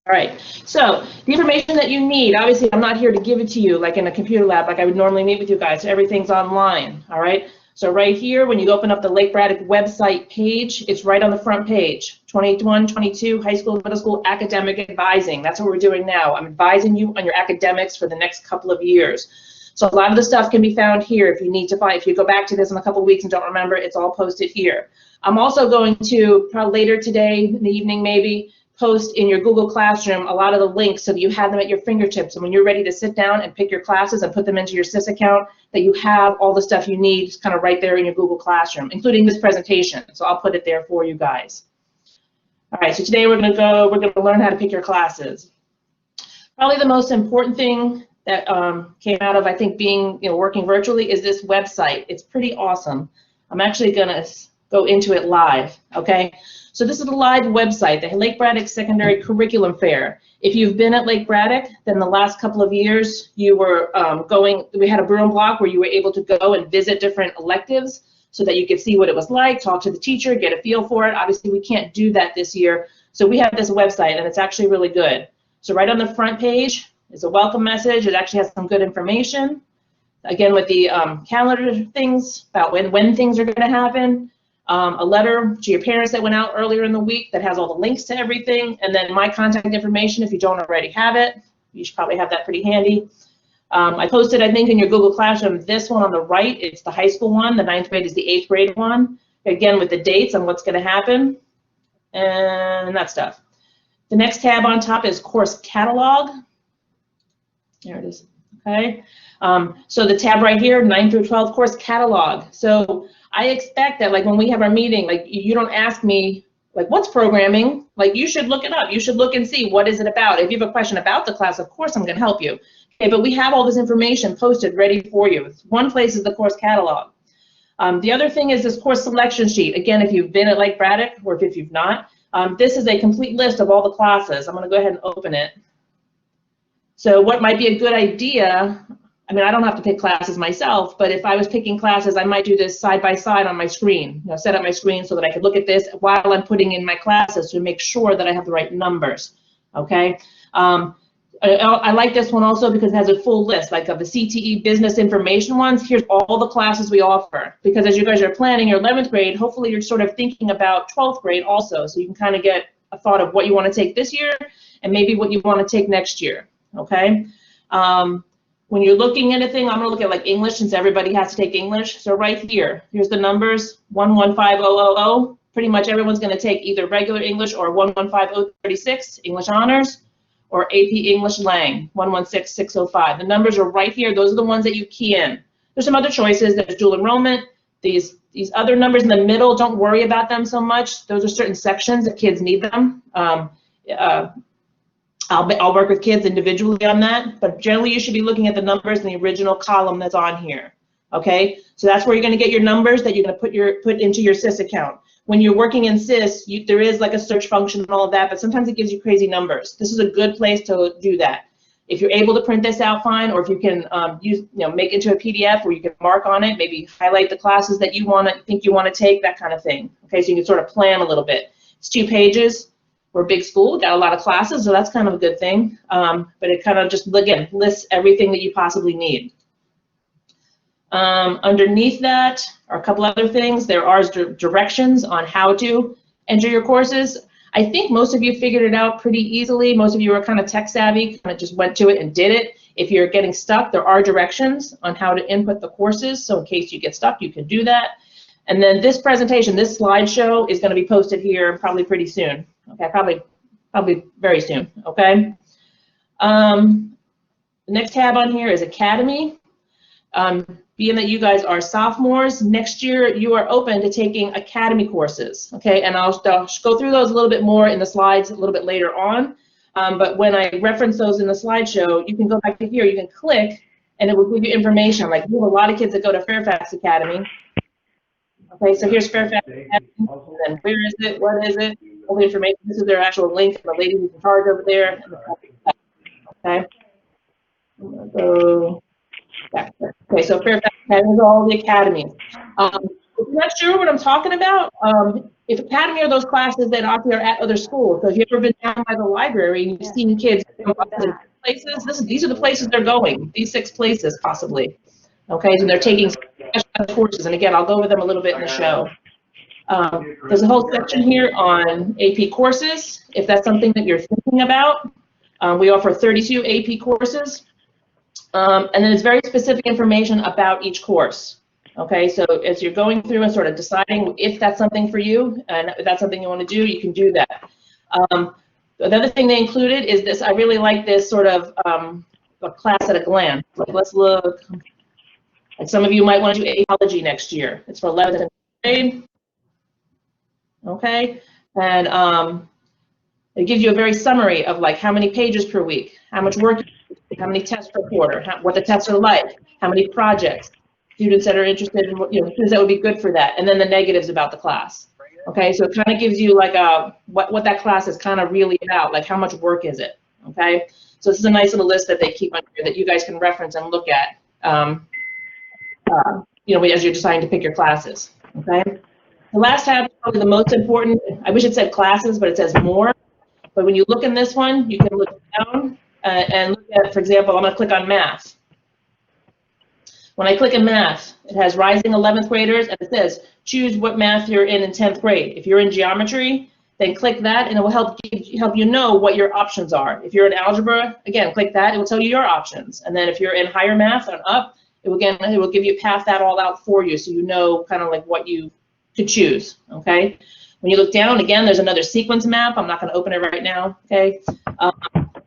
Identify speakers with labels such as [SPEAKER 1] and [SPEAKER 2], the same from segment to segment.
[SPEAKER 1] All right, so the information that you need, obviously I'm not here to give it to you like in a computer lab like I would normally meet with you guys. Everything's online, all right? So right here, when you open up the Lake Braddock website page, it's right on the front page. 21, 22, high school, middle school, academic advising. That's what we're doing now. I'm advising you on your academics for the next couple of years. So a lot of the stuff can be found here if you need to find, if you go back to this in a couple of weeks and don't remember, it's all posted here. I'm also going to, probably later today, in the evening maybe, post in your Google Classroom a lot of the links so that you have them at your fingertips. And when you're ready to sit down and pick your classes and put them into your SIS account, that you have all the stuff you need kind of right there in your Google Classroom, including this presentation. So I'll put it there for you guys. All right, so today we're going to learn how to pick your classes. Probably the most important thing that came out of, I think, being, working virtually is this website. It's pretty awesome. I'm actually going to go into it live, okay? So this is a live website, the Lake Braddock Secondary Curriculum Fair. If you've been at Lake Braddock, then the last couple of years you were we had a broom block where you were able to go and visit different electives so that you could see what it was like, talk to the teacher, get a feel for it. Obviously we can't do that this year, so we have this website and it's actually really good. So right on the front page is a welcome message. It actually has some good information. Again, with the calendar things about when things are going to happen. A letter to your parents that went out earlier in the week that has all the links to everything, and then my contact information if you don't already have it. You should probably have that pretty handy. I posted, I think, in your Google Classroom, this one on the right. It's the high school one. The 9th grade is the 8th grade one. Again, with the dates on what's going to happen and that stuff. The next tab on top is Course Catalog. There it is. Okay. So the tab right here, 9th through 12th Course Catalog. So I expect that, like, when we have our meeting, like, you don't ask me, like, what's programming? Like, you should look it up. You should look and see what is it about. If you have a question about the class, of course I'm going to help you. Okay, but we have all this information posted ready for you. One place is the course catalog. The other thing is this course selection sheet. Again, if you've been at Lake Braddock or if you've not, this is a complete list of all the classes. I'm going to go ahead and open it. So what might be a good idea, I mean, I don't have to pick classes myself, but if I was picking classes, I might do this side by side on my screen, set up my screen so that I could look at this while I'm putting in my classes to make sure that I have the right numbers, okay? I like this one also because it has a full list, like of the CTE business information ones. Here's all the classes we offer, because as you guys are planning your 11th grade, hopefully you're sort of thinking about 12th grade also, so you can kind of get a thought of what you want to take this year and maybe what you want to take next year, okay? When you're looking at anything, I'm going to look at like English since everybody has to take English. So right here, here's the numbers, 115000. Pretty much everyone's going to take either regular English or 115036, English Honors, or AP English Lang, 116605. The numbers are right here. Those are the ones that you key in. There's some other choices. There's dual enrollment. These other numbers in the middle, don't worry about them so much. Those are certain sections that kids need them. I'll work with kids individually on that, but generally you should be looking at the numbers in the original column that's on here, okay? So that's where you're going to get your numbers that you're going to put into your SIS account. When you're working in SIS, there is like a search function and all of that, but sometimes it gives you crazy numbers. This is a good place to do that. If you're able to print this out, fine, or if you can make it into a PDF where you can mark on it, maybe highlight the classes that you think you want to take, that kind of thing. Okay, so you can sort of plan a little bit. It's 2 pages. We're a big school, got a lot of classes, so that's kind of a good thing. But it kind of just, again, lists everything that you possibly need. Underneath that are a couple other things. There are directions on how to enter your courses. I think most of you figured it out pretty easily. Most of you are kind of tech savvy, kind of just went to it and did it. If you're getting stuck, there are directions on how to input the courses, so in case you get stuck, you can do that. And then this presentation, this slideshow, is going to be posted here probably pretty soon. Okay, probably very soon. Okay. The next tab on here is Academy. Being that you guys are sophomores, next year you are open to taking Academy courses. Okay, and I'll go through those a little bit more in the slides a little bit later on. But when I reference those in the slideshow, you can go back to here. You can click, and it will give you information. Like, we have a lot of kids that go to Fairfax Academy. Okay, so here's Fairfax Academy, and then where is it, what is it, all the information. This is their actual link, the lady who's in charge over there. Okay, I'm gonna go back there. Okay, so Fairfax Academy is all the academies. If you're not sure what I'm talking about, if Academy are those classes that often are at other schools, so if you've ever been down by the library and you've seen kids go to places, these are the places they're going, these 6 places possibly. Okay, and they're taking special courses, and again, I'll go over them a little bit in the show. There's a whole section here on AP courses, if that's something that you're thinking about. We offer 32 AP courses, and then it's very specific information about each course. Okay, so as you're going through and sort of deciding if that's something for you, and if that's something you want to do, you can do that. The other thing they included is this, I really like this sort of a class at a glance. Like, let's look, like some of you might want to do ecology next year. It's for 11th and 12th grade. Okay, and it gives you a very summary of like how many pages per week, how much work, how many tests per quarter, what the tests are like, how many projects, students that are interested in, students that would be good for that, and then the negatives about the class. Okay, so it kind of gives you like a what that class is kind of really about, like how much work is it. Okay, so this is a nice little list that they keep on here that you guys can reference and look at, as you're deciding to pick your classes. Okay, the last tab is probably the most important. I wish it said classes, but it says more. But when you look in this one, you can look down and look at, for example, I'm going to click on math. When I click in math, it has rising 11th graders, and it says choose what math you're in 10th grade. If you're in geometry, then click that, and it will help you know what your options are. If you're in algebra, again, click that. It will tell you your options. And then if you're in higher math and up, it will give you path that all out for you, so you know kind of like what you could choose. Okay. When you look down, again, there's another sequence map. I'm not going to open it right now, okay?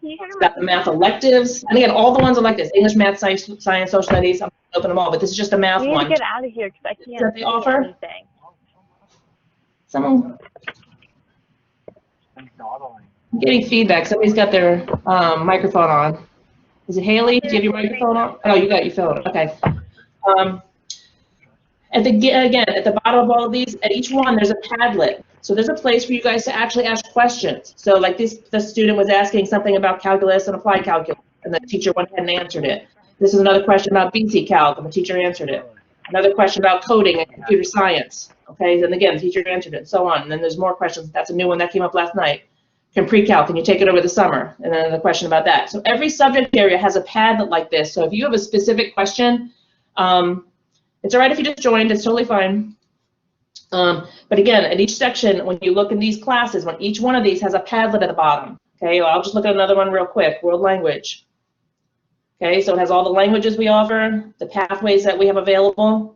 [SPEAKER 1] It's got the math electives. And again, all the ones electives, English, math, science, social studies. I'm not going to open them all, but this is just a math one.
[SPEAKER 2] We need to get out of here because I can't
[SPEAKER 1] that they offer?
[SPEAKER 2] anything.
[SPEAKER 1] Someone? I'm getting feedback. Somebody's got their microphone on. Is it Haley? Do you have your microphone on? Oh, you got your phone. Okay. Again, at the bottom of all of these, at each one, there's a Padlet. So there's a place for you guys to actually ask questions. So like the student was asking something about calculus and applied calculus, and the teacher went ahead and answered it. This is another question about BC Calc, and the teacher answered it. Another question about coding and computer science. Okay, and again, the teacher answered it, and so on. And then there's more questions. That's a new one that came up last night. Pre-calc, can you take it over the summer? And then the question about that. So every subject area has a Padlet like this. So if you have a specific question, it's all right if you just joined, it's totally fine. But again, at each section, when you look in these classes, when each one of these has a Padlet at the bottom, okay, well, I'll just look at another one real quick, world language. Okay, so it has all the languages we offer, the pathways that we have available,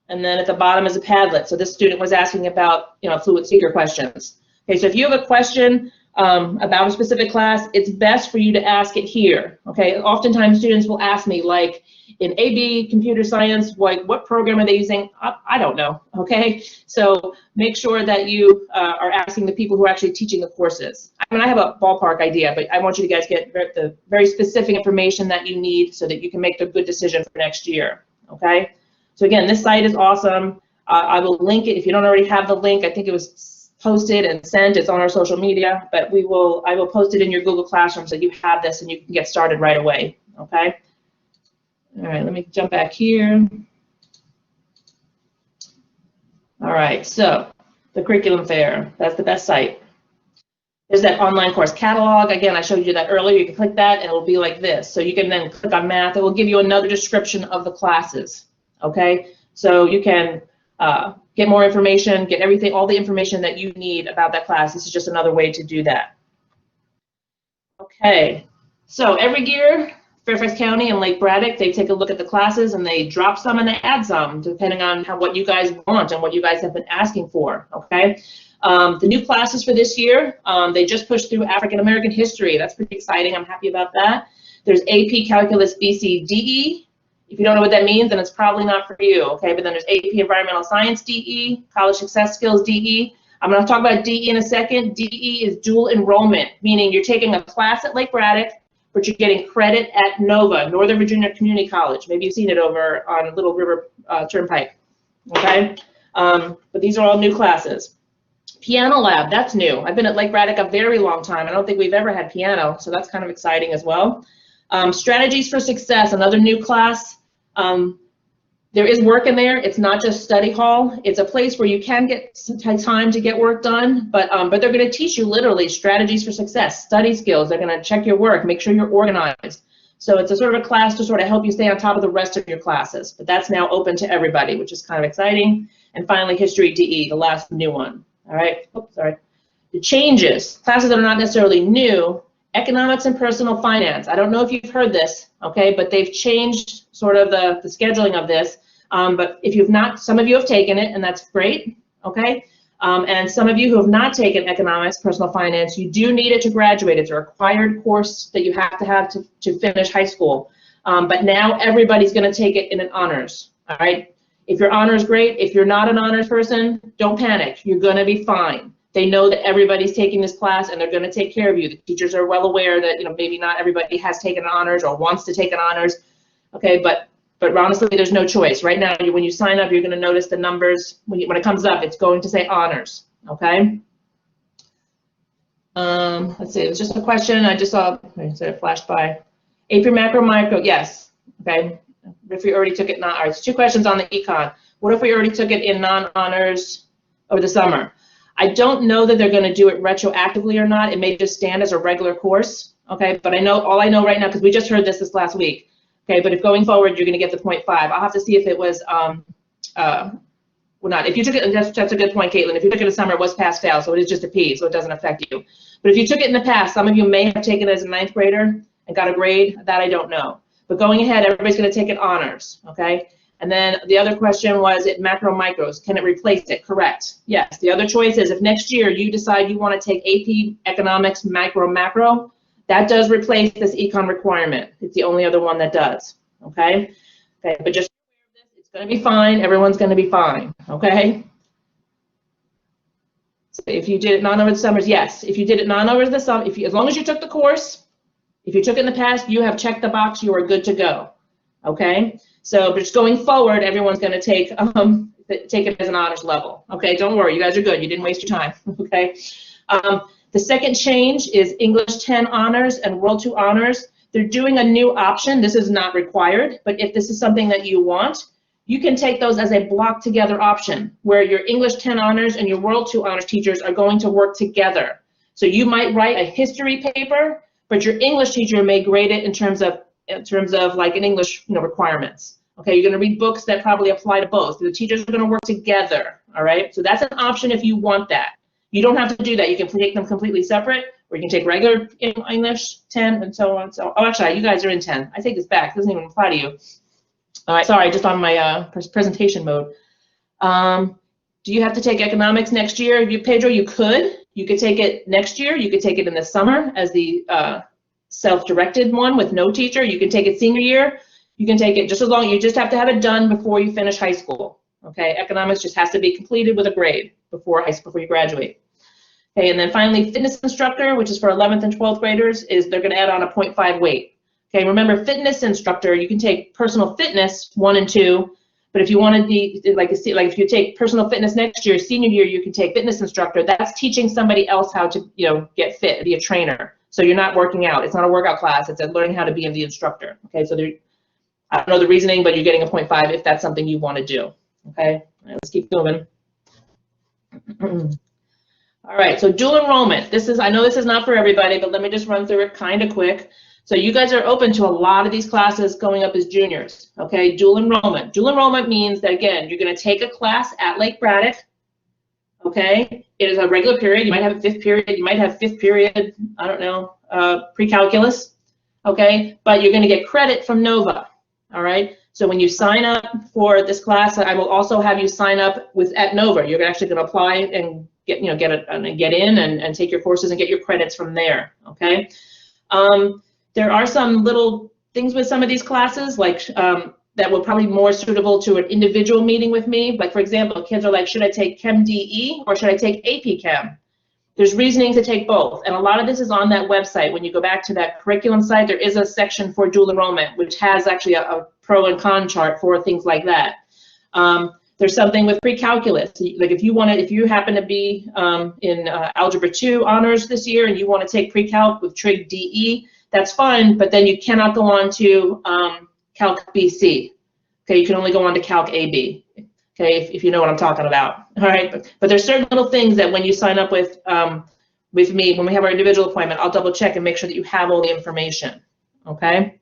[SPEAKER 1] and then at the bottom is a Padlet. So this student was asking about, fluent speaker questions. Okay, so if you have a question about a specific class, it's best for you to ask it here. Okay, oftentimes students will ask me, like, in AB, computer science, what program are they using? I don't know, okay? So make sure that you are asking the people who are actually teaching the courses. I mean, I have a ballpark idea, but I want you to guys get the very specific information that you need so that you can make a good decision for next year, okay? So again, this site is awesome. I will link it. If you don't already have the link, I think it was posted and sent. It's on our social media, but I will post it in your Google Classroom so you have this and you can get started right away, okay? All right, let me jump back here. All right, so the curriculum fair, that's the best site. There's that online course catalog. Again, I showed you that earlier. You can click that and it'll be like this. So you can then click on math. It will give you another description of the classes, okay? So you can get more information, get everything, all the information that you need about that class. This is just another way to do that. Okay, so every year, Fairfax County and Lake Braddock, they take a look at the classes and they drop some and they add some, depending on what you guys want and what you guys have been asking for, okay? The new classes for this year, they just pushed through African American history. That's pretty exciting. I'm happy about that. There's AP Calculus BC DE. If you don't know what that means, then it's probably not for you, okay? But then there's AP Environmental Science DE, College Success Skills DE. I'm going to talk about DE in a second. DE is dual enrollment, meaning you're taking a class at Lake Braddock, but you're getting credit at NOVA, Northern Virginia Community College. Maybe you've seen it over on Little River Turnpike, okay? But these are all new classes. Piano Lab, that's new. I've been at Lake Braddock a very long time. I don't think we've ever had piano, so that's kind of exciting as well. Strategies for Success, another new class. There is work in there. It's not just study hall. It's a place where you can get some time to get work done, but they're going to teach you literally strategies for success, study skills. They're going to check your work, make sure you're organized. So it's a sort of a class to sort of help you stay on top of the rest of your classes, but that's now open to everybody, which is kind of exciting. And finally, History DE, the last new one. All right, oops, sorry. The changes, classes that are not necessarily new, Economics and Personal Finance. I don't know if you've heard this, okay, but they've changed sort of the scheduling of this. But if you've not, some of you have taken it, and that's great, okay? And some of you who have not taken Economics, Personal Finance, you do need it to graduate. It's a required course that you have to finish high school. But now everybody's going to take it in an honors, all right? If your honors, great. If you're not an honors person, don't panic. You're going to be fine. They know that everybody's taking this class, and they're going to take care of you. The teachers are well aware that, you know, maybe not everybody has taken an honors or wants to take an honors, okay? But honestly, there's no choice. Right now, when you sign up, you're going to notice the numbers. When it comes up, it's going to say honors, okay? Let's see, it was just a question. I just saw, it flashed by. AP Macro Micro, yes, okay. If we already took it, all right, it's 2 questions on the econ. What if we already took it in non-honors over the summer? I don't know that they're going to do it retroactively or not. It may just stand as a regular course, okay? But all I know right now, because we just heard this last week, okay, but if going forward, you're going to get the 0.5. I'll have to see if it was, well, not. If you took it, that's a good point, Caitlin. If you took it in the summer, it was pass-fail, so it is just a P, so it doesn't affect you. But if you took it in the past, some of you may have taken it as a 9th grader and got a grade. That I don't know. But going ahead, everybody's going to take it honors, okay? And then the other question was, it macro micros, can it replace it? Correct. Yes. The other choice is if next year you decide you want to take AP Economics macro, that does replace this econ requirement. It's the only other one that does. Okay? Okay, but just it's going to be fine. Everyone's going to be fine. Okay? So if you did it non over the summers, yes. If you did it non over the summer, as long as you took the course, if you took it in the past, you have checked the box. You are good to go. Okay? So, but just going forward, everyone's going to take it as an honors level. Okay? Don't worry. You guys are good. You didn't waste your time. Okay? The second change is English 10 honors and World 2 honors. They're doing a new option. This is not required, but if this is something that you want, you can take those as a block together option where your English 10 honors and your World 2 honors teachers are going to work together. So you might write a history paper, but your English teacher may grade it in terms of like an English, requirements. Okay, you're going to read books that probably apply to both. The teachers are going to work together. All right, so that's an option if you want that. You don't have to do that. You can take them completely separate, or you can take regular English 10 and so on. So, oh, actually, you guys are in 10. I take this back. It doesn't even apply to you. All right, sorry, just on my presentation mode. Do you have to take economics next year? Pedro, you could. You could take it next year. You could take it in the summer as the self-directed one with no teacher. You can take it senior year. You can take it just as long. You just have to have it done before you finish high school. Okay, economics just has to be completed with a grade before you graduate. Okay, and then finally, fitness instructor, which is for 11th and 12th graders, they're going to add on a 0.5 weight. Okay, remember, fitness instructor, you can take personal fitness 1 and 2, but if you want to be like if you take personal fitness next year, senior year, you can take fitness instructor. That's teaching somebody else how to get fit, be a trainer. So you're not working out. It's not a workout class. It's learning how to be the instructor. Okay, so I don't know the reasoning, but you're getting a 0.5 if that's something you want to do. Okay, all right, let's keep moving. All right, so dual enrollment. I know this is not for everybody, but let me just run through it kind of quick. So you guys are open to a lot of these classes going up as juniors. Okay, dual enrollment. Dual enrollment means that, again, you're going to take a class at Lake Braddock. Okay, it is a regular period. You might have a 5th period. You might have 5th period, I don't know, pre-calculus. Okay, but you're going to get credit from NOVA. All right, so when you sign up for this class, I will also have you sign up at NOVA. You're actually going to apply and get in and take your courses and get your credits from there. Okay, there are some little things with some of these classes, like that will probably be more suitable to an individual meeting with me. Like, for example, kids are like, should I take Chem DE or should I take AP Chem? There's reasoning to take both, and a lot of this is on that website. When you go back to that curriculum site, there is a section for dual enrollment, which has actually a pro and con chart for things like that. There's something with pre-calculus. Like if you happen to be in Algebra 2 honors this year and you want to take pre-calc with Trig DE, that's fine, but then you cannot go on to Calc BC. Okay, you can only go on to Calc AB. Okay, if you know what I'm talking about. All right, but there's certain little things that when you sign up with me, when we have our individual appointment, I'll double check and make sure that you have all the information. Okay.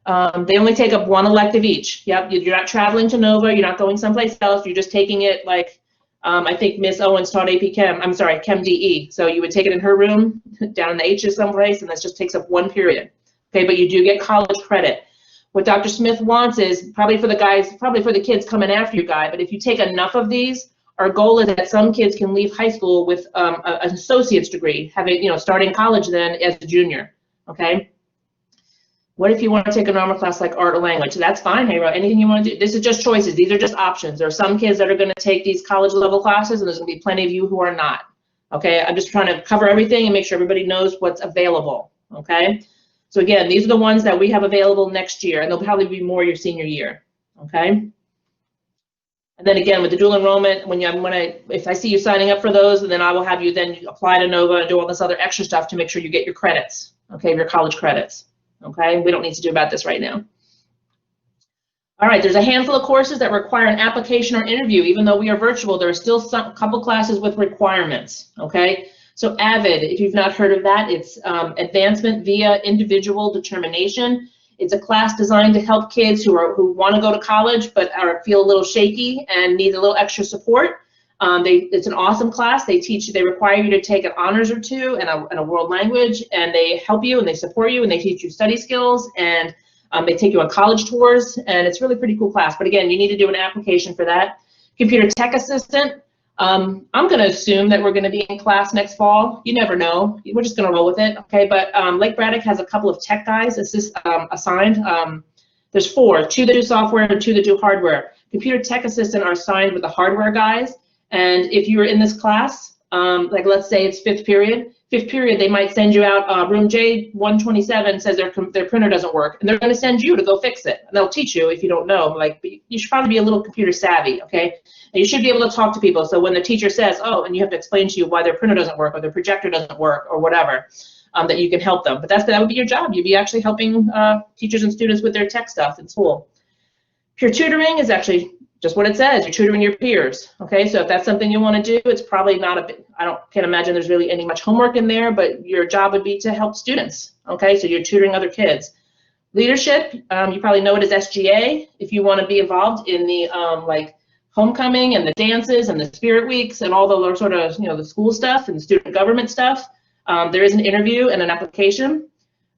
[SPEAKER 1] They only take up one elective each. Yep, you're not traveling to Nova, you're not going someplace else, you're just taking it like, I think Miss Owens taught AP Chem, I'm sorry, Chem DE. So you would take it in her room, down in the H or someplace, and that just takes up one period. Okay, but you do get college credit. What Dr. Smith wants is, probably for the guys, probably for the kids coming after you, Guy, but if you take enough of these, our goal is that some kids can leave high school with an associate's degree, having, starting college then as a junior, okay? What if you want to take a normal class like art or language? That's fine, Hero. Anything you want to do. This is just choices. These are just options. There are some kids that are going to take these college level classes, and there's going to be plenty of you who are not. Okay, I'm just trying to cover everything and make sure everybody knows what's available. Okay, so again, these are the ones that we have available next year, and there'll probably be more your senior year. Okay, and then again with the dual enrollment, if I see you signing up for those, and then I will have you then apply to Nova and do all this other extra stuff to make sure you get your credits. Okay, your college credits. Okay, we don't need to do about this right now. All right, there's a handful of courses that require an application or interview. Even though we are virtual, there are still a couple classes with requirements. Okay, so AVID, if you've not heard of that, it's Advancement via Individual Determination. It's a class designed to help kids who want to go to college but feel a little shaky and need a little extra support. It's an awesome class. They require you to take an honors or two and a world language, and they help you and they support you and they teach you study skills, and they take you on college tours, and it's really pretty cool class. But again, you need to do an application for that. Computer Tech Assistant, I'm going to assume that we're going to be in class next fall. You never know. We're just going to roll with it, okay? But Lake Braddock has a couple of tech guys assigned. There's 4, 2 that do software and 2 that do hardware. Computer Tech Assistant are assigned with the hardware guys. And if you're in this class, like let's say it's fifth period, they might send you out, room J127 says their printer doesn't work, and they're going to send you to go fix it. And they'll teach you if you don't know, like, you should probably be a little computer savvy, okay? And you should be able to talk to people. So when the teacher says, oh, and you have to explain to you why their printer doesn't work or their projector doesn't work or whatever, that you can help them. But that would be your job. You'd be actually helping teachers and students with their tech stuff in school. Peer tutoring is actually just what it says. You're tutoring your peers. Okay, so if that's something you want to do, it's probably not can't imagine there's really any much homework in there, but your job would be to help students. Okay, so you're tutoring other kids. Leadership, you probably know it as SGA. If you want to be involved in the like homecoming and the dances and the spirit weeks and all the sort of, the school stuff and the student government stuff, there is an interview and an application.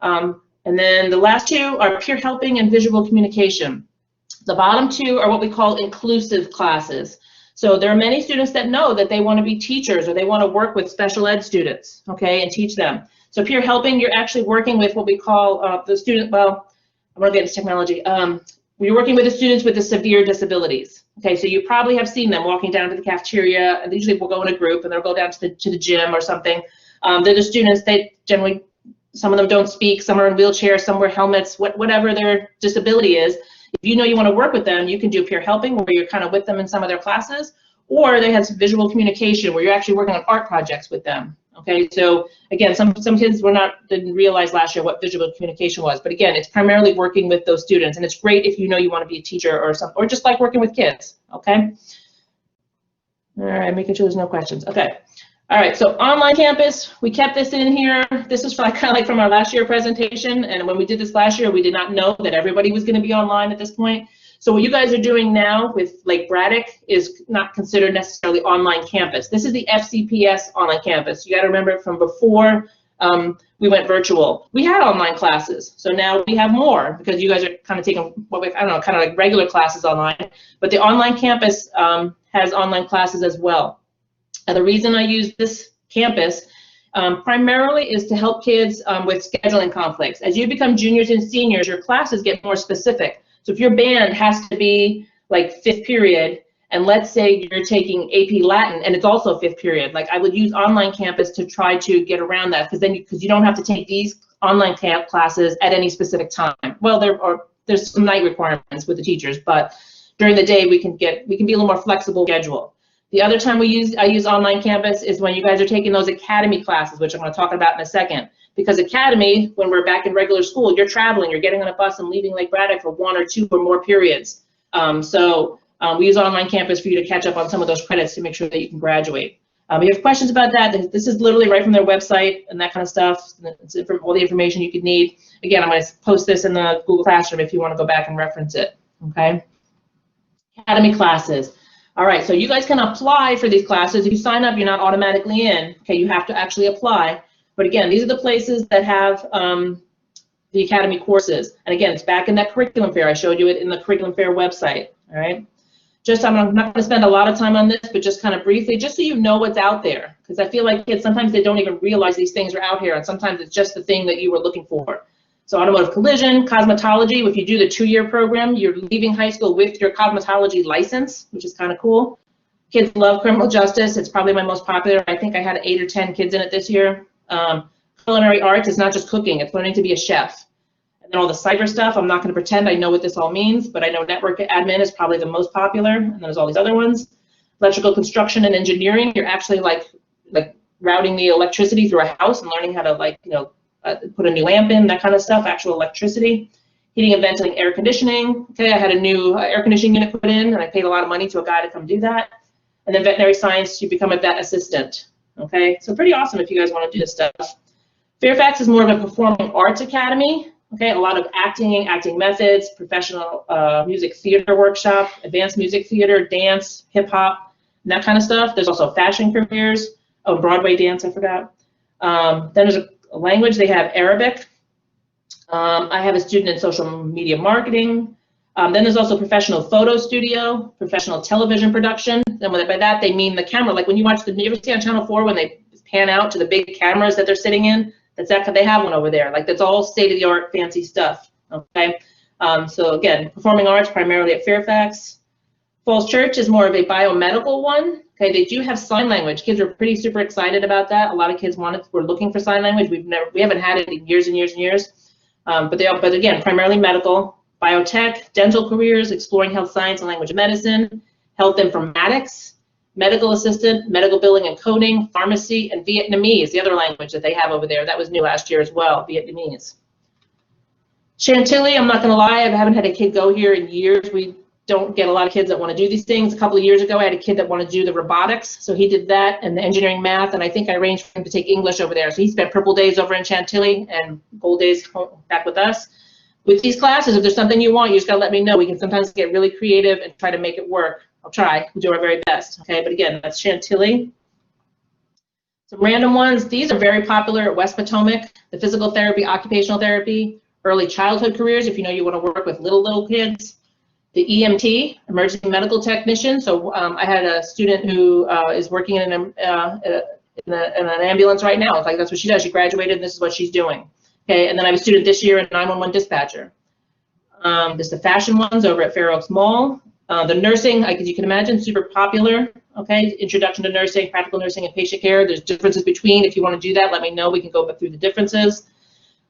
[SPEAKER 1] And then the last 2 are peer helping and visual communication. The bottom 2 are what we call inclusive classes. So there are many students that know that they want to be teachers or they want to work with special ed students, okay, and teach them. So peer helping, you're actually working with what we call the student, well, I'm going to get into technology. We're working with the students with the severe disabilities. Okay, so you probably have seen them walking down to the cafeteria, and usually we'll go in a group and they'll go down to the gym or something. They're the students, they generally, some of them don't speak, some are in wheelchairs, some wear helmets, whatever their disability is. If you know you want to work with them, you can do peer helping where you're kind of with them in some of their classes, or they have some visual communication where you're actually working on art projects with them. Okay, so again, some kids didn't realize last year what visual communication was, but again, it's primarily working with those students, and it's great if you know you want to be a teacher or something, or just like working with kids. Okay. All right, making sure there's no questions. Okay. All right, so online campus, we kept this in here. This is kind of like from our last year presentation, and when we did this last year, we did not know that everybody was going to be online at this point. So what you guys are doing now with Lake Braddock is not considered necessarily online campus. This is the FCPS online campus. You got to remember it from before we went virtual. We had online classes, so now we have more because you guys are kind of taking kind of like regular classes online. But the online campus has online classes as well. And the reason I use this campus primarily is to help kids with scheduling conflicts. As you become juniors and seniors, your classes get more specific. So if your band has to be like 5th period, and let's say you're taking AP Latin and it's also 5th period, like I would use online campus to try to get around that, because you don't have to take these online camp classes at any specific time. Well, there's some night requirements with the teachers, but during the day we can be a little more flexible schedule. The other time I use online campus is when you guys are taking those academy classes, which I'm going to talk about in a second. Because academy, when we're back in regular school, you're traveling, you're getting on a bus and leaving Lake Braddock for 1 or 2 or more periods. We use Online Campus for you to catch up on some of those credits to make sure that you can graduate. If you have questions about that, this is literally right from their website and that kind of stuff. It's all the information you could need. Again, I'm going to post this in the Google Classroom if you want to go back and reference it. Okay. Academy classes. All right, so you guys can apply for these classes. If you sign up, you're not automatically in. Okay, you have to actually apply. But again, these are the places that have the Academy courses. And again, it's back in that curriculum fair. I showed you it in the curriculum fair website. All right. I'm not going to spend a lot of time on this, but just kind of briefly, just so you know what's out there. Because I feel like kids, sometimes they don't even realize these things are out here, and sometimes it's just the thing that you were looking for. So automotive collision, cosmetology, if you do the 2-year program, you're leaving high school with your cosmetology license, which is kind of cool. Kids love criminal justice. It's probably my most popular. I think I had 8 or 10 kids in it this year. Culinary arts is not just cooking, it's learning to be a chef. And then all the cyber stuff, I'm not going to pretend I know what this all means, but I know network admin is probably the most popular, and then there's all these other ones. Electrical construction and engineering, you're actually like routing the electricity through a house and learning how to put a new lamp in, that kind of stuff, actual electricity. Heating and ventilating, air conditioning. Okay, I had a new air conditioning unit put in, and I paid a lot of money to a guy to come do that. And then veterinary science to become a vet assistant. Okay, so pretty awesome if you guys want to do this stuff. Fairfax is more of a performing arts academy. Okay, a lot of acting methods, professional music theater workshop, advanced music theater, dance, hip hop, and that kind of stuff. There's also fashion careers. Oh, Broadway dance, I forgot. Then there's a language, they have Arabic. I have a student in social media marketing. Then there's also professional photo studio, professional television production. And by that, they mean the camera. Like when you watch you ever see on Channel 4 when they pan out to the big cameras that they're sitting in? They have one over there. Like that's all state-of-the-art fancy stuff, okay? So again, performing arts primarily at Fairfax. Falls Church is more of a biomedical one. Okay, they do have sign language. Kids are pretty super excited about that. A lot of kids were looking for sign language. We haven't had it in years and years and years. But again, primarily medical, biotech, dental careers, exploring health science and language medicine, health informatics, medical assistant, medical billing and coding, pharmacy, and Vietnamese, the other language that they have over there. That was new last year as well, Vietnamese. Chantilly, I'm not going to lie, I haven't had a kid go here in years. We don't get a lot of kids that want to do these things. A couple of years ago, I had a kid that wanted to do the robotics, so he did that, and the engineering math, and I think I arranged for him to take English over there. So he spent purple days over in Chantilly and gold days back with us. With these classes, if there's something you want, you just got to let me know. We can sometimes get really creative and try to make it work. I'll try. We'll do our very best. Okay, but again, that's Chantilly. Some random ones. These are very popular at West Potomac. The physical therapy, occupational therapy, early childhood careers, if you know you want to work with little kids. The EMT, emergency medical technician. So I had a student who is working in an ambulance right now. It's like that's what she does. She graduated, and this is what she's doing. Okay, and then I have a student this year in 911 dispatcher. There's the fashion ones over at Fair Oaks Mall. The nursing, as you can imagine, super popular. Okay, introduction to nursing, practical nursing, and patient care. There's differences between. If you want to do that, let me know. We can go through the differences.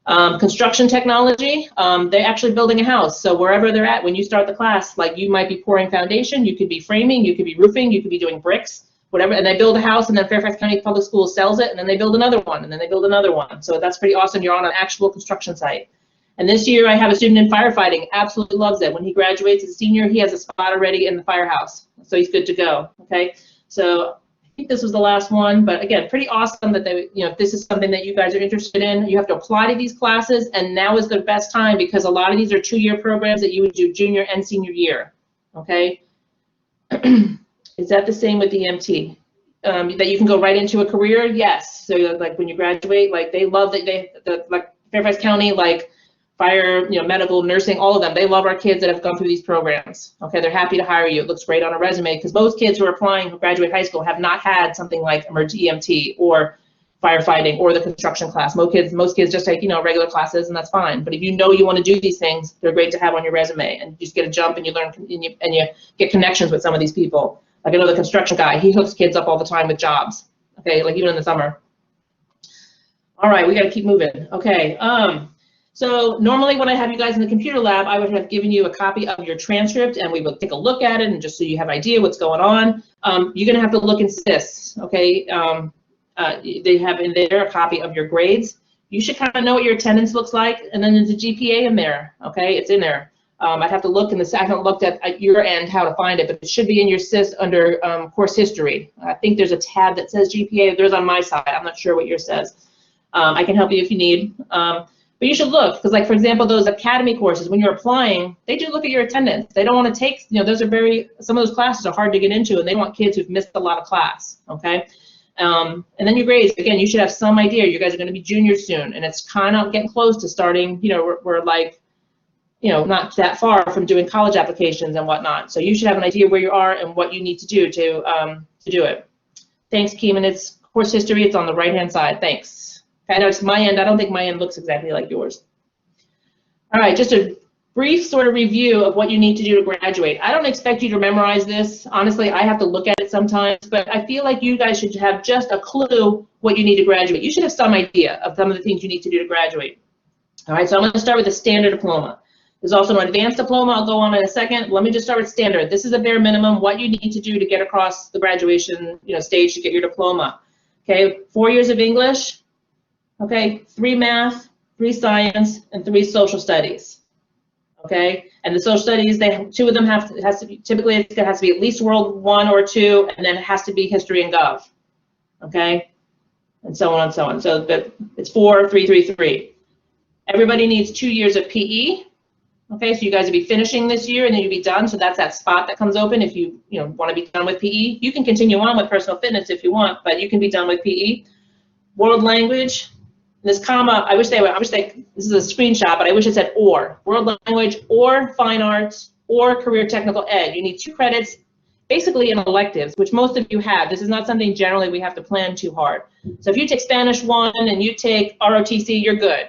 [SPEAKER 1] Construction technology, they're actually building a house. So wherever they're at, when you start the class, like you might be pouring foundation, you could be framing, you could be roofing, you could be doing bricks, whatever, and they build a house, and then Fairfax County Public Schools sells it, and then they build another one, and then they build another one. So that's pretty awesome. You're on an actual construction site. And this year I have a student in firefighting, absolutely loves it. When he graduates as a senior, he has a spot already in the firehouse. So he's good to go, okay? So I think this was the last one, but again, pretty awesome that they, if this is something that you guys are interested in, you have to apply to these classes, and now is the best time because a lot of these are 2-year programs that you would do junior and senior year, okay? Is that the same with the EMT? That you can go right into a career? Yes. So like when you graduate, like they love that like Fairfax County, like fire, medical, nursing, all of them. They love our kids that have gone through these programs. Okay, they're happy to hire you. It looks great on a resume because most kids who are applying who graduate high school have not had something like emergency EMT or firefighting or the construction class. Most kids just take, regular classes, and that's fine. But if you know you want to do these things, they're great to have on your resume, and you just get a jump and you learn and you get connections with some of these people. Like I know the construction guy, he hooks kids up all the time with jobs. Okay, like even in the summer. All right, we got to keep moving. Okay. So normally when I have you guys in the computer lab, I would have given you a copy of your transcript and we will take a look at it, and just so you have an idea what's going on. You're going to have to look in SIS, okay? They have in there a copy of your grades. You should kind of know what your attendance looks like, and then there's a GPA in there, okay? It's in there. I'd have to look in the, I haven't looked at your end how to find it, but it should be in your SIS under course history. I think there's a tab that says GPA. There's on my side. I'm not sure what yours says. I can help you if you need. But you should look, because like, for example, those academy courses, when you're applying, they do look at your attendance. They don't want to take, those are some of those classes are hard to get into, and they want kids who've missed a lot of class, okay? And then your grades, again, you should have some idea. You guys are going to be juniors soon, and it's kind of getting close to starting, we're like, not that far from doing college applications and whatnot. So you should have an idea where you are and what you need to do to do it. Thanks, Keeman. It's course history. It's on the right-hand side. Thanks. I know it's my end. I don't think my end looks exactly like yours. All right, just a brief sort of review of what you need to do to graduate. I don't expect you to memorize this. Honestly, I have to look at it sometimes, but I feel like you guys should have just a clue what you need to graduate. You should have some idea of some of the things you need to do to graduate. All right, so I'm going to start with a standard diploma. There's also an advanced diploma I'll go on in a second. Let me just start with standard. This is a bare minimum, what you need to do to get across the graduation stage to get your diploma. Okay, 4 years of English. Okay, 3 math, 3 science, and 3 social studies. Okay, and the social studies, 2 of them has to be, typically it has to be at least World 1 or 2, and then it has to be history and gov. Okay, and so on and so on. So it's 4, 3, 3, 3. Everybody needs 2 years of PE. Okay, so you guys will be finishing this year, and then you'll be done. So that's that spot that comes open if you want to be done with PE. You can continue on with personal fitness if you want, but you can be done with PE. World language. This comma, I wish this is a screenshot, but I wish it said or. World language or fine arts or career technical ed. You need 2 credits, basically in electives, which most of you have. This is not something generally we have to plan too hard. So if you take Spanish 1 and you take ROTC, you're good.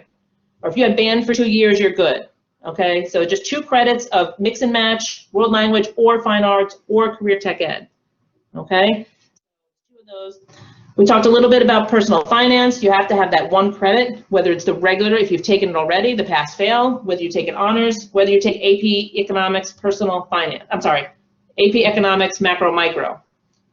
[SPEAKER 1] Or if you have band for 2 years, you're good. Okay, so just 2 credits of mix and match, world language or fine arts or career tech ed. Okay, 2 of those. We talked a little bit about personal finance. You have to have that 1 credit, whether it's the regular, if you've taken it already, the pass fail, whether you take it honors, whether you take AP economics, personal finance, AP economics, macro, micro.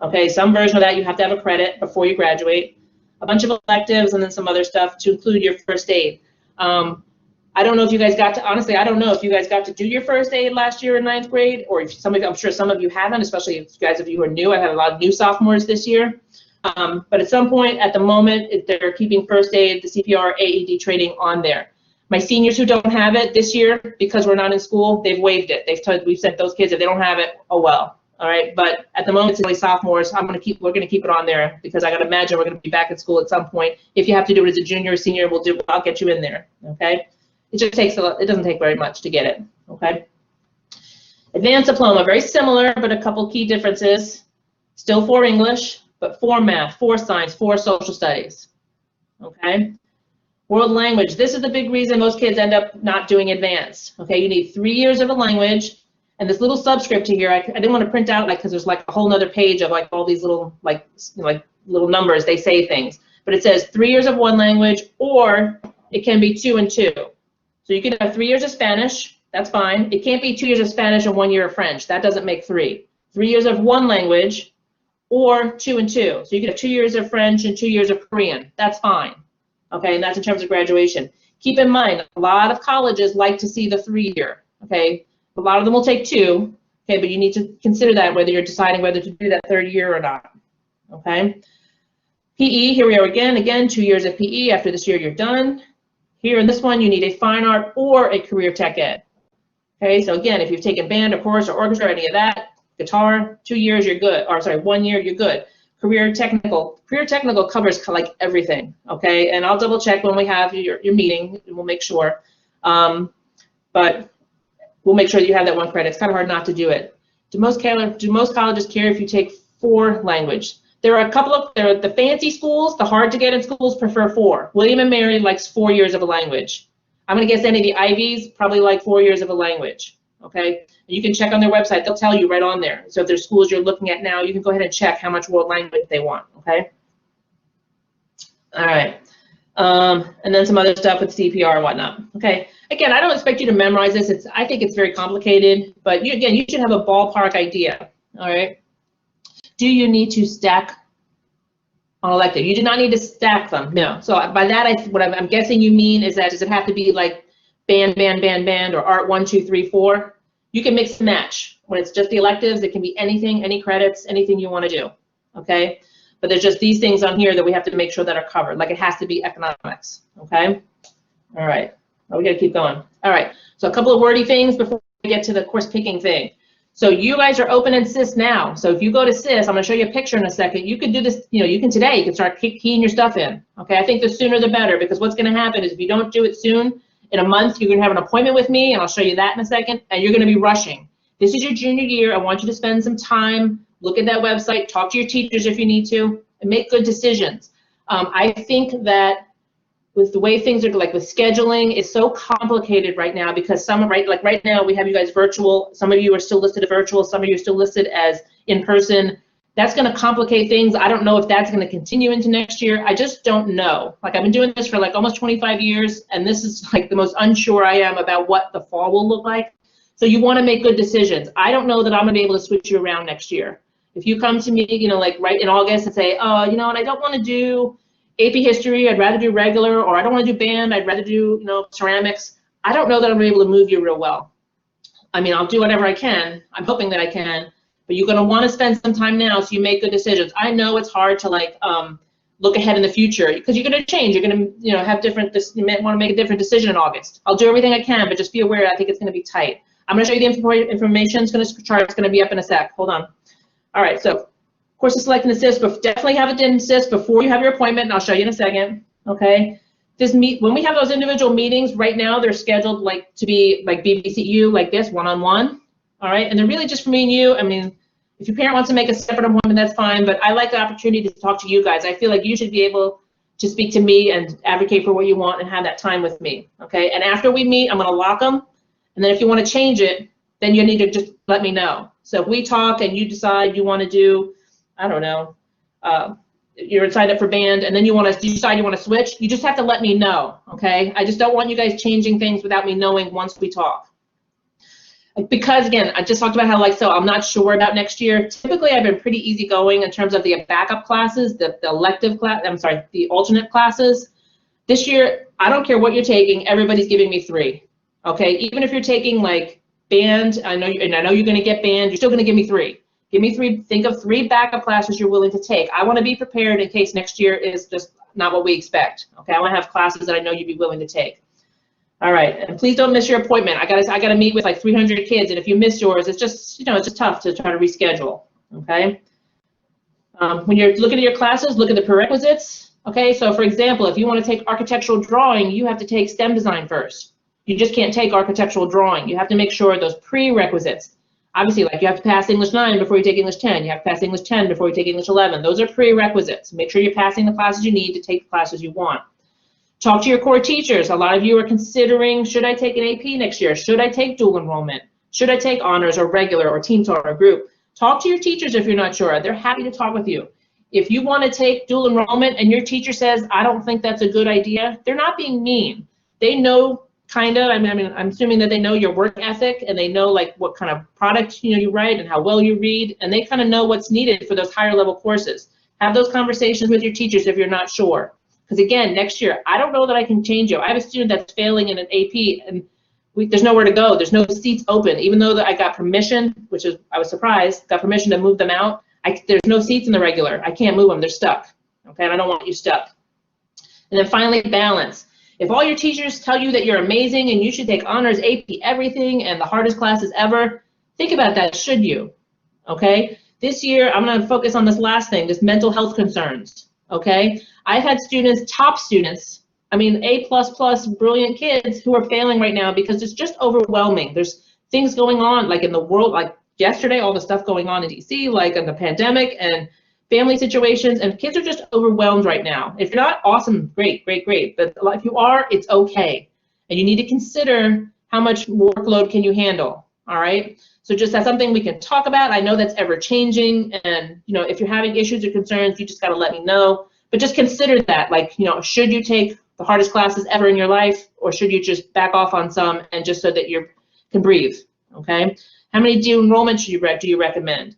[SPEAKER 1] Okay, some version of that you have to have a credit before you graduate, a bunch of electives, and then some other stuff to include your first aid. I don't know if you guys got to, honestly, I don't know if you guys got to do your first aid last year in 9th grade, or if some of you, I'm sure some of you haven't, especially if you guys of you who are new. I've had a lot of new sophomores this year. But at some point, at the moment, they're keeping first aid, the CPR, AED training on there. My seniors who don't have it this year, because we're not in school, they've waived it. We've sent those kids, if they don't have it, oh well. All right, but at the moment, it's only sophomores. We're going to keep it on there because I got to imagine we're going to be back at school at some point. If you have to do it as a junior or senior, I'll get you in there. Okay, it just takes it doesn't take very much to get it. Okay. Advanced diploma, very similar, but a couple key differences. Still 4 English, but 4 math, 4 science, 4 social studies. Okay. World language. This is the big reason most kids end up not doing advanced. Okay, you need 3 years of a language. And this little subscript here, I didn't want to print out because there's like a whole nother page of like all these little like little numbers. They say things, but it says 3 years of 1 language, or it can be 2 and 2. So you can have 3 years of Spanish. That's fine. It can't be 2 years of Spanish and 1 year of French. That doesn't make 3. 3 years of 1 language, or 2 and 2. So you can have 2 years of French and 2 years of Korean. That's fine. Okay, and that's in terms of graduation. Keep in mind, a lot of colleges like to see the 3 year. Okay. A lot of them will take 2, okay, but you need to consider that whether you're deciding whether to do that 3rd year or not, okay? PE, here we are again, 2 years of PE. After this year, you're done. Here in this one, you need a fine art or a career tech ed, okay? So again, if you've taken band or chorus or orchestra or any of that, guitar, 2 years, you're good, or sorry, 1 year, you're good. Career technical covers like everything, okay? And I'll double check when we have your meeting, and we'll make sure, but we'll make sure that you have that 1 credit. It's kind of hard not to do it. Do most colleges care if you take 4 language? There are a couple of, the fancy schools, the hard to get in schools prefer 4. William & Mary likes 4 years of a language. I'm going to guess any of the Ivies probably like 4 years of a language, okay? You can check on their website. They'll tell you right on there. So if there's schools you're looking at now, you can go ahead and check how much world language they want, okay? All right. And then some other stuff with CPR and whatnot, okay? Again, I don't expect you to memorize this. I think it's very complicated, but you should have a ballpark idea, all right? Do you need to stack on elective? You do not need to stack them, no. So by that, what I'm guessing you mean is that does it have to be like band, or art 1, 2, 3, 4. You can mix and match. When it's just the electives, it can be anything, any credits, anything you want to do, okay? But there's just these things on here that we have to make sure that are covered, like it has to be economics, okay? All right, well, we gotta keep going. All right, so a couple of wordy things before we get to the course picking thing. So you guys are open in SIS now. So if you go to SIS, I'm gonna show you a picture in a second. You could do this, you know, you can start keying your stuff in, okay? I think the sooner the better, because what's gonna happen is if you don't do it soon, in a month, you're gonna have an appointment with me, and I'll show you that in a second, and you're gonna be rushing. This is your junior year. I want you to spend some time, look at that website, talk to your teachers if you need to, and make good decisions. I think that with the way things are, like with scheduling, it's so complicated right now because right now we have you guys virtual. Some of you are still listed as virtual. Some of you are still listed as in person. That's going to complicate things. I don't know if that's going to continue into next year. I just don't know. Like I've been doing this for like almost 25 years, and this is like the most unsure I am about what the fall will look like. So you want to make good decisions. I don't know that I'm going to be able to switch you around next year. If you come to me, you know, like right in August and say, oh, you know what, I don't want to do AP history, I'd rather do regular, or I don't want to do band, I'd rather do, you know, ceramics. I don't know that I'm going to be able to move you real well. I mean, I'll do whatever I can. I'm hoping that I can, but you're going to want to spend some time now so you make good decisions. I know it's hard to like look ahead in the future because you're going to change. You're going to, you know, have different, you may want to make a different decision in August. I'll do everything I can, but just be aware, I think it's going to be tight. I'm going to show you the information. It's going to be up in a sec. Hold on. All right, so course of select and assist, but definitely have it in assist before you have your appointment, and I'll show you in a second, okay? When we have those individual meetings, right now they're scheduled like to be like BBCU, like this, one-on-one, all right? And they're really just for me and you. I mean, if your parent wants to make a separate appointment, that's fine, but I like the opportunity to talk to you guys. I feel like you should be able to speak to me and advocate for what you want and have that time with me, okay? And after we meet, I'm gonna lock them, and then if you wanna change it, then you need to just let me know. So if we talk and you decide you wanna do, I don't know, you're signed up for band and then you decide you want to switch, you just have to let me know, okay? I just don't want you guys changing things without me knowing once we talk. Because again, I just talked about how so I'm not sure about next year. Typically I've been pretty easygoing in terms of the backup classes, the elective class, I'm sorry, the alternate classes. This year, I don't care what you're taking, everybody's giving me 3, okay? Even if you're taking like band, I know you're going to get band, you're still going to give me 3. Give me 3, think of 3 backup classes you're willing to take. I want to be prepared in case next year is just not what we expect. Okay, I want to have classes that I know you'd be willing to take. All right, and please don't miss your appointment. I gotta meet with like 300 kids, and if you miss yours, it's just, you know, it's just tough to try to reschedule, okay? When you're looking at your classes, look at the prerequisites, okay? So for example, if you want to take architectural drawing, you have to take STEM design first. You just can't take architectural drawing. You have to make sure those prerequisites. Obviously, like you have to pass English 9 before you take English 10. You have to pass English 10 before you take English 11. Those are prerequisites. Make sure you're passing the classes you need to take the classes you want. Talk to your core teachers. A lot of you are considering, should I take an AP next year? Should I take dual enrollment? Should I take honors or regular or team talk or group? Talk to your teachers if you're not sure. They're happy to talk with you. If you want to take dual enrollment and your teacher says, I don't think that's a good idea, they're not being mean. They know kind of, I mean, I'm assuming that they know your work ethic and they know like what kind of product you write and how well you read, and they kind of know what's needed for those higher level courses. Have those conversations with your teachers if you're not sure. Because again, next year, I don't know that I can change you. I have a student that's failing in an AP and there's nowhere to go. There's no seats open. Even though I got permission, which is, I was surprised, got permission to move them out, there's no seats in the regular. I can't move them, they're stuck. Okay, and I don't want you stuck. And then finally, balance. If all your teachers tell you that you're amazing and you should take honors, AP, everything, and the hardest classes ever, think about that, should you? Okay? This year, I'm going to focus on this last thing, this mental health concerns. Okay? I've had students, top students, I mean A++, brilliant kids who are failing right now because it's just overwhelming. There's things going on, like in the world, like yesterday, all the stuff going on in DC, like in the pandemic and family situations, and kids are just overwhelmed right now. If you're not, awesome, great, great, great. But if you are, it's okay. And you need to consider how much workload can you handle, all right? So just that's something we can talk about. I know that's ever changing, and if you're having issues or concerns, you just gotta let me know. But just consider that, like, should you take the hardest classes ever in your life, or should you just back off on some and just so that you can breathe, okay? How many dual enrollments do you recommend?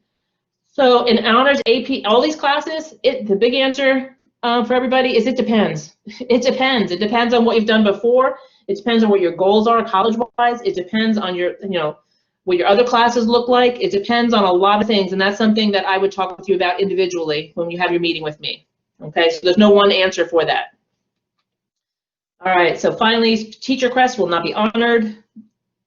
[SPEAKER 1] So in honors, AP, all these classes, the big answer for everybody is it depends. It depends. It depends on what you've done before. It depends on what your goals are college-wise. It depends on your, what your other classes look like. It depends on a lot of things, and that's something that I would talk with you about individually when you have your meeting with me. Okay, so there's no one answer for that. All right, so finally, teacher requests will not be honored.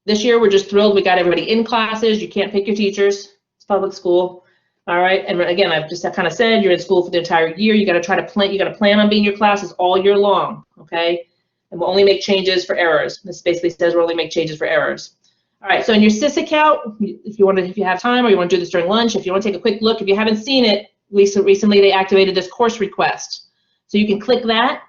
[SPEAKER 1] This year, we're just thrilled we got everybody in classes. You can't pick your teachers. It's public school. All right, and again, I've just kind of said you're in school for the entire year. You got to try to plan. You got to plan on being in your classes all year long. Okay, and we'll only make changes for errors. This basically says we'll only make changes for errors. All right, so in your SIS account, if you have time or you want to do this during lunch, if you want to take a quick look, if you haven't seen it, recently they activated this course request. So you can click that,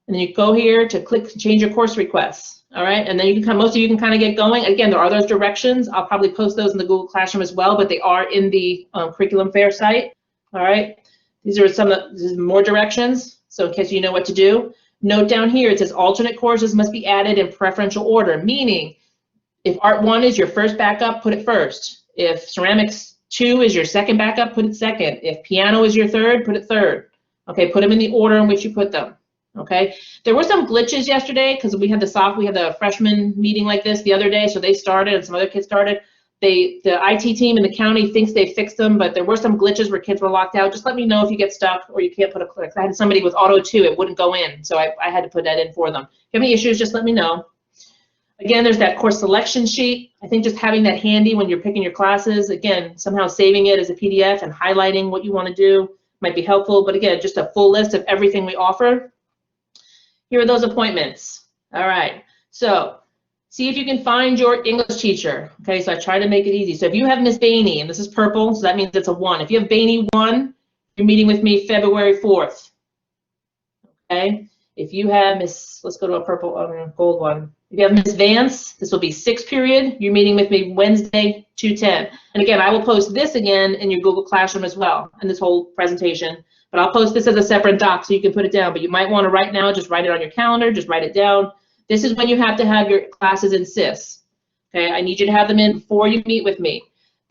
[SPEAKER 1] and then you go here to click change your course requests. All right, and then you can come, most of you can kind of get going. Again, there are those directions. I'll probably post those in the Google Classroom as well, but they are in the Curriculum Fair site. All right, these are some of the more directions, so in case you know what to do. Note down here, it says alternate courses must be added in preferential order, meaning if Art 1 is your first backup, put it first. If Ceramics 2 is your second backup, put it second. If Piano is your third, put it third. Okay, put them in the order in which you put them. Okay, there were some glitches yesterday because we had the freshman meeting like this the other day, so they started and some other kids started. The IT team in the county thinks they fixed them, but there were some glitches where kids were locked out. Just let me know if you get stuck or you can't put a click. I had somebody with Auto 2, it wouldn't go in, so I had to put that in for them. If you have any issues, just let me know. Again, there's that course selection sheet. I think just having that handy when you're picking your classes, again, somehow saving it as a PDF and highlighting what you want to do might be helpful, but again, just a full list of everything we offer. Here are those appointments. All right, so see if you can find your English teacher. Okay, so I try to make it easy. So if you have Miss Bainey, and this is purple, so that means it's a 1. If you have Bainey 1, you're meeting with me February 4th. Okay, if you have Miss, let's go to a purple, gold one. If you have Miss Vance, this will be 6th period. You're meeting with me Wednesday, 2:10. And again, I will post this again in your Google Classroom as well, in this whole presentation. But I'll post this as a separate doc so you can put it down. But you might want to right now just write it on your calendar, just write it down. This is when you have to have your classes in SIS. Okay, I need you to have them in before you meet with me.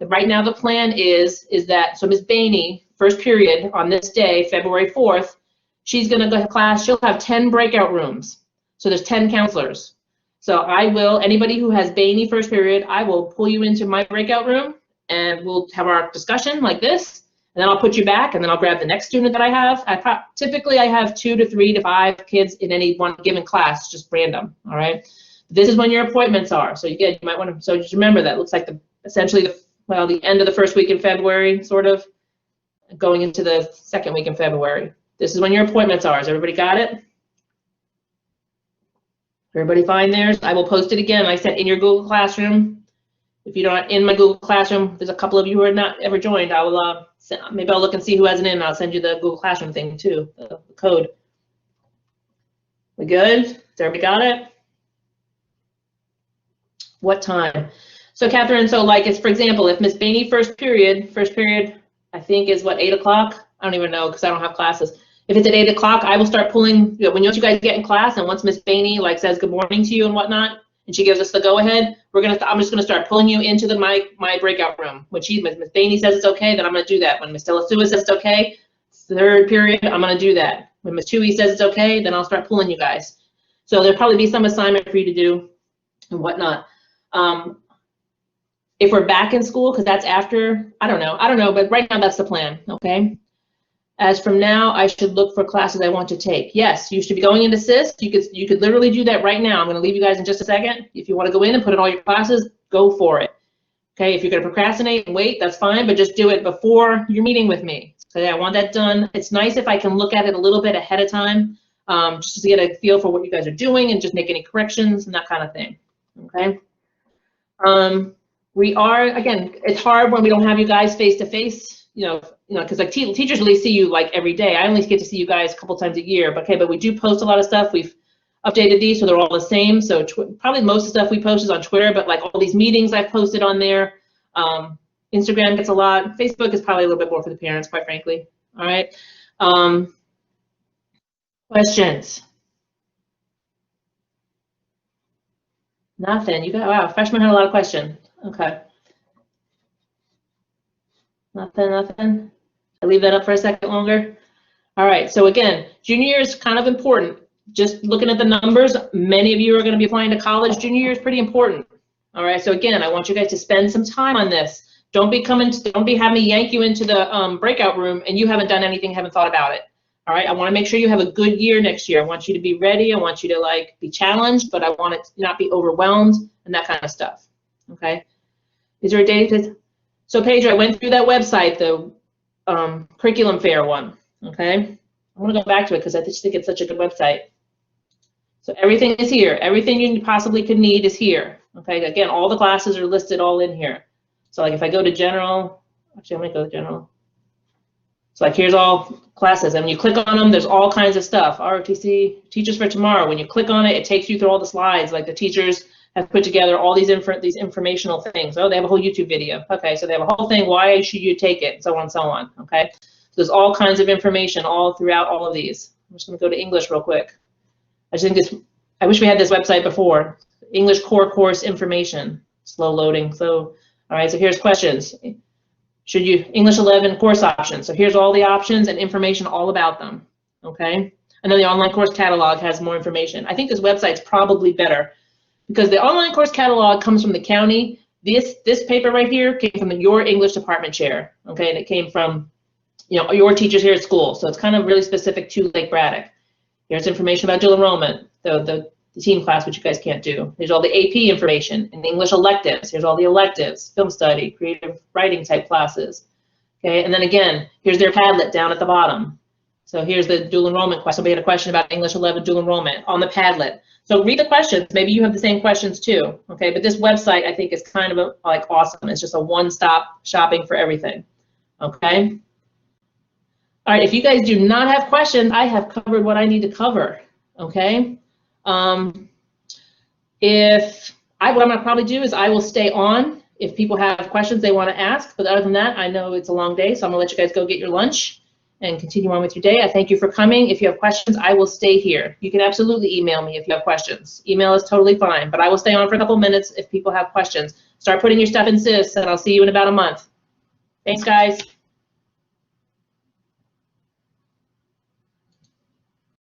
[SPEAKER 1] Right now the plan is that, so Miss Bainey, 1st period on this day, February 4th, she's going to go to class. She'll have 10 breakout rooms. So there's 10 counselors. So I will, anybody who has Bainey 1st period, I will pull you into my breakout room and we'll have our discussion like this. And then I'll put you back, and then I'll grab the next student that I have. Typically, I have 2 to 3 to 5 kids in any one given class, just random. All right. This is when your appointments are. So again, you might want to. So just remember that looks like essentially the end of the 1st week in February, sort of, going into the 2nd week in February. This is when your appointments are. Has everybody got it? Everybody find theirs? I will post it again. Like I said, in your Google Classroom. If you're not in my Google Classroom, there's a couple of you who are not ever joined. I will maybe I'll look and see who hasn't in. I'll send you the Google Classroom thing too, the code. We good? Has everybody got it? What time? So Catherine, so like it's, for example, if Miss Bainey 1st period, I think is what, 8 o'clock? I don't even know because I don't have classes. If it's at 8 o'clock, I will start pulling, when you guys get in class, and once Miss Bainey like says good morning to you and whatnot, and she gives us the go-ahead, I'm just gonna start pulling you into my breakout room. When Miss Bainey says it's okay, then I'm gonna do that. When Miss Delasua says it's okay, 3rd period, I'm gonna do that. When Miss Tui says it's okay, then I'll start pulling you guys. So there'll probably be some assignment for you to do and whatnot. If we're back in school, because that's after, I don't know, but right now that's the plan, okay? As from now, I should look for classes I want to take. Yes, you should be going into SIS. You could literally do that right now. I'm going to leave you guys in just a second. If you want to go in and put in all your classes, go for it. Okay, if you're going to procrastinate and wait, that's fine, but just do it before you're meeting with me. So I want that done. It's nice if I can look at it a little bit ahead of time, just to get a feel for what you guys are doing and just make any corrections and that kind of thing. Okay. We are, again, it's hard when we don't have you guys face to face. Because like teachers really see you like every day. I only get to see you guys a couple times a year. But we do post a lot of stuff. We've updated these so they're all the same. So probably most of the stuff we post is on Twitter, but like all these meetings I've posted on there. Instagram gets a lot. Facebook is probably a little bit more for the parents, quite frankly. All right. Questions? Nothing. You got, wow, freshmen had a lot of questions. Okay. Nothing. I leave that up for a second longer. All right, so again, junior year is kind of important. just looking at the numbers, many of you are going to be applying to college. Junior year is pretty important. All right, so again, I want you guys to spend some time on this. Don't be having me yank you into the breakout room and you haven't done anything, haven't thought about it. All right, I want to make sure you have a good year next year. I want you to be ready. I want you to like be challenged, but I want it to not be overwhelmed and that kind of stuff. Okay, is there a date? So Paige, I went through that website, the curriculum fair one. Okay, I want to go back to it because I just think it's such a good website. So everything is here. Everything you possibly could need is here. Okay, again, all the classes are listed all in here. So like if I go to general, actually I'm gonna go to general. So like here's all classes, and when you click on them, there's all kinds of stuff. ROTC, Teachers for Tomorrow. When you click on it, it takes you through all the slides. Like the teachers have put together all these informational things. Oh, they have a whole YouTube video. Okay, so they have a whole thing. Why should you take it? So on and so on. Okay, so there's all kinds of information all throughout all of these. I'm just gonna go to English real quick. I wish we had this website before. English core course information. Slow loading. So, all right, so here's questions. Should you, English 11 course options. So here's all the options and information all about them, okay? And then the online course catalog has more information. I think this website's probably better because the online course catalog comes from the county. This paper right here came from your English department chair, okay? And it came from, you know, your teachers here at school. So it's kind of really specific to Lake Braddock. Here's information about dual enrollment, the team class, which you guys can't do. There's all the AP information and English electives. Here's all the electives, film study, creative writing type classes. Okay, and then again, here's their Padlet down at the bottom. So here's the dual enrollment question. Somebody had a question about English 11 dual enrollment on the Padlet. So read the questions. Maybe you have the same questions too. Okay, but this website I think is kind of like awesome. It's just a one-stop shopping for everything. Okay. All right, if you guys do not have questions, I have covered what I need to cover. Okay. What I'm gonna probably do is I will stay on if people have questions they want to ask, but other than that, I know it's a long day, so I'm gonna let you guys go get your lunch and continue on with your day. I thank you for coming. If you have questions, I will stay here. You can absolutely email me if you have questions. Email is totally fine, but I will stay on for a couple minutes if people have questions. Start putting your stuff in SIS, and I'll see you in about a month. Thanks, guys.